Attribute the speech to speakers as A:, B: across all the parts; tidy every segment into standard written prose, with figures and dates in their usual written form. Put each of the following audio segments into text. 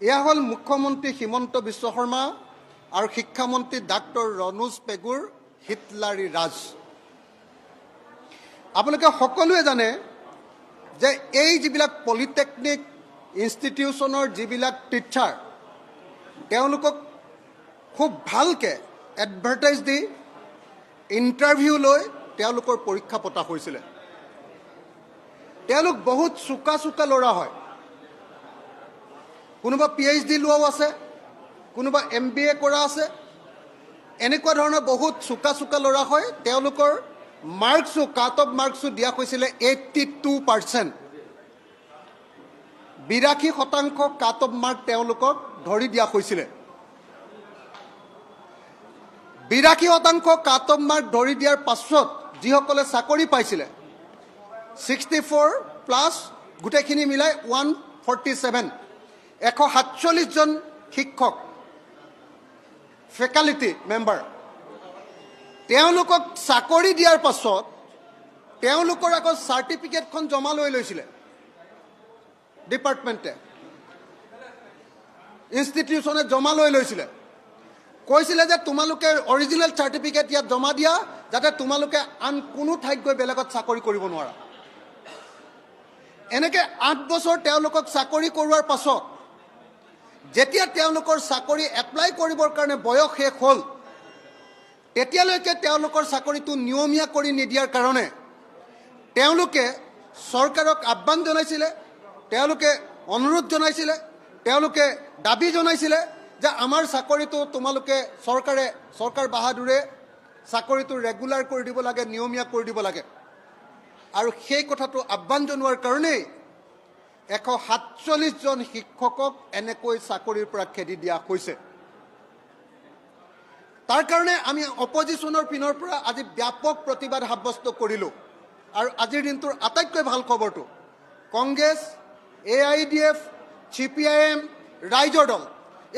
A: এয়া হ'ল মুখ্যমন্ত্ৰী হিমন্ত বিশ্ব শৰ্মা আৰু শিক্ষামন্ত্ৰী ডাক্তৰ ৰণোজ পেগুৰ হিটলাৰী ৰাজ। আপোনালোকে সকলোৱে জানে যে এই যিবিলাক পলিটেকনিক ইনষ্টিটিউশ্যনৰ যিবিলাক টিচাৰ, তেওঁলোকক খুব ভালকৈ এডভাৰটাইজ দি ইণ্টাৰভিউ লৈ তেওঁলোকৰ পৰীক্ষা পতা হৈছিলে। তেওঁলোক বহুত চোকা চোকা ল'ৰা হয়, কোনোবা PhD লোৱাও আছে, কোনোবা MBA কৰা আছে। এনেকুৱা ধৰণৰ বহুত চোকা চোকা ল'ৰা হয়। তেওঁলোকৰ মাৰ্কছো কাট অফ মাৰ্কছো দিয়া হৈছিলে 82%। 82% কাট অফ মাৰ্ক তেওঁলোকক ধৰি দিয়া হৈছিলে। 82% কাট অফ মাৰ্ক ধৰি দিয়াৰ পাছত যিসকলে চাকৰি পাইছিলে 64 প্লাছ গোটেইখিনি মিলাই 147, 147 জন শিক্ষক ফেকাল্টি মেম্বাৰ, তেওঁলোকক চাকৰি দিয়াৰ পাছত তেওঁলোকৰ আকৌ চাৰ্টিফিকেটখন জমা লৈ লৈছিলে ডিপাৰ্টমেণ্টে, ইনষ্টিটিউশ্যনে জমা লৈ লৈছিলে। কৈছিলে যে তোমালোকে অৰিজিনেল চাৰ্টিফিকেট ইয়াত জমা দিয়া, যাতে তোমালোকে আন কোনো ঠাইত গৈ বেলেগত চাকৰি কৰিব নোৱাৰা। এনেকৈ 8 বছৰ তেওঁলোকক চাকৰি কৰোৱাৰ পাছত যেতিয়া তেওঁলোকৰ চাকৰি এপ্লাই কৰিবৰ কাৰণে বয়স শেষ হ'ল, তেতিয়ালৈকে তেওঁলোকৰ চাকৰিটো নিয়মীয়া কৰি নিদিয়াৰ কাৰণে তেওঁলোকে চৰকাৰক আহ্বান জনাইছিলে, তেওঁলোকে অনুৰোধ জনাইছিলে, তেওঁলোকে দাবী জনাইছিলে যে আমাৰ চাকৰিটো তোমালোকে চৰকাৰ বাহাদুৰে চাকৰিটো ৰেগুলাৰ কৰি দিব লাগে, নিয়মীয়া কৰি দিব লাগে। আৰু সেই কথাটো আহ্বান জনোৱাৰ কাৰণেই 147 জন শিক্ষকক এনেকৈ চাকৰিৰ পৰা খেদি দিয়া হৈছে। তাৰ কাৰণে আমি অপজিশ্যনৰ পিনৰ পৰা আজি ব্যাপক প্ৰতিবাদ সাব্যস্ত কৰিলোঁ। আৰু আজিৰ দিনটোৰ আটাইতকৈ ভাল খবৰটো, কংগ্ৰেছ, AIDF, CPIM, ৰাইজৰ দল,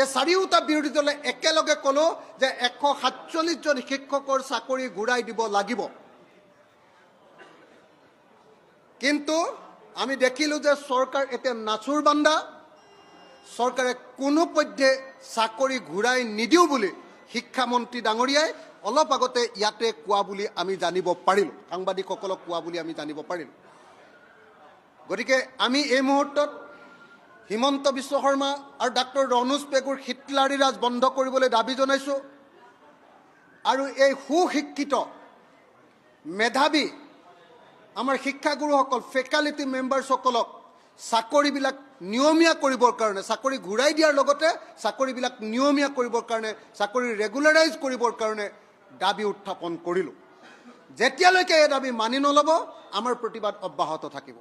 A: এই চাৰিওটা বিৰোধী দলে একেলগে ক'লো যে 147 জন শিক্ষকৰ চাকৰি ঘূৰাই দিব লাগিব। কিন্তু আমি দেখিলোঁ যে চৰকাৰ এতিয়া নাচুৰ বান্দা, চৰকাৰে কোনোপধ্যে চাকৰি ঘূৰাই নিদিওঁ বুলি শিক্ষামন্ত্ৰী ডাঙৰীয়াই অলপ আগতে ইয়াতে কোৱা বুলি আমি জানিব পাৰিলোঁ, সাংবাদিকসকলক কোৱা বুলি আমি জানিব পাৰিলোঁ। গতিকে আমি এই মুহূৰ্তত হিমন্ত বিশ্ব শৰ্মা আৰু ডাক্তৰ ৰণোজ পেগুৰ হিটলাৰী ৰাজ বন্ধ কৰিবলৈ দাবী জনাইছোঁ। আৰু এই সুশিক্ষিত মেধাৱী আমাৰ শিক্ষাগুৰুসকল, ফেকাল্টি মেম্বাৰ্ছসকলক চাকৰিবিলাক নিয়মীয়া কৰিবৰ কাৰণে, চাকৰি ঘূৰাই দিয়াৰ লগতে চাকৰিবিলাক নিয়মীয়া কৰিবৰ কাৰণে, চাকৰি ৰেগুলাৰাইজ কৰিবৰ কাৰণে দাবী উত্থাপন কৰিলোঁ। যেতিয়ালৈকে এই দাবী মানি নল'ব আমাৰ প্ৰতিবাদ অব্যাহত থাকিব।